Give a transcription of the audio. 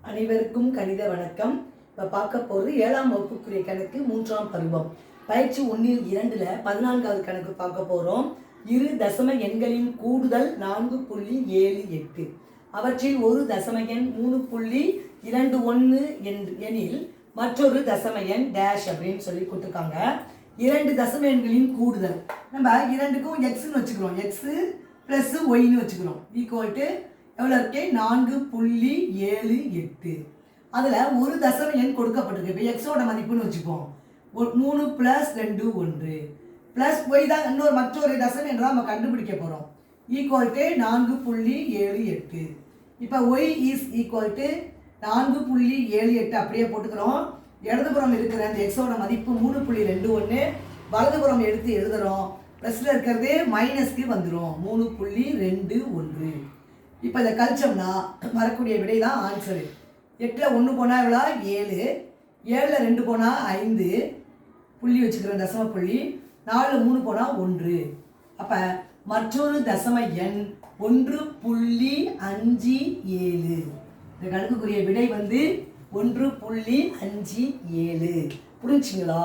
அனைவருக்கும் கணித வணக்கம். இப்போ பார்க்க போகிறது 7ஆம் வகுப்புக்குரிய கணக்கு 3ஆம் பருவம் பயிற்சி 1-2 14வது கணக்கு பார்க்க போகிறோம். இரு தசம எண்களின் கூடுதல் 4.78, அவற்றில் ஒரு தசம எண் 3.21 எனில் மற்றொரு தசம எண் டேஷ் அப்படின்னு சொல்லி கொடுத்துருக்காங்க. இரண்டு தசம எண்களின் கூடுதல் நம்ம இரண்டுக்கும் எக்ஸ்ன்னு வச்சுக்கிறோம், எக்ஸ் ப்ளஸ் ஒய்னு வச்சுக்கிறோம். ஈக்குவல் டு எவ்வளோ இருக்கு? 4.78. அதில் ஒரு தசம எண் கொடுக்கப்பட்டிருக்கு. இப்போ எக்ஸோட மதிப்புன்னு வச்சுப்போம். 3 + 2 1 ப்ளஸ் ஒய் தான் இன்னொரு மற்றொரு தசம எண் தான் நம்ம கண்டுபிடிக்க போகிறோம். Equal to 4.78. இப்போ ஒய் இஸ் ஈக்குவல் டு 4.78 அப்படியே போட்டுக்கிறோம். இடதுபுறம் இருக்கிற அந்த எக்ஸோட மதிப்பு 3.21, வலதுபுறம் எடுத்து எழுதுகிறோம். ப்ளஸில் இருக்கிறது மைனஸ்க்கு வந்துடும் 3.21. இப்போ இதை கழிச்சோம்னா வரக்கூடிய விடை தான் ஆன்சரு. 8ல் 1 போனால் எவ்வளோ? 7, 7ல் 2 போனால் 5, புள்ளி வச்சுக்கிறோம் தசம புள்ளி. 4ல் 3 போனால் 1. அப்போ மற்றொரு தசம எண் 1.57. இந்த கணக்குக்குரிய விடை வந்து 1.57. புரிஞ்சுங்களா?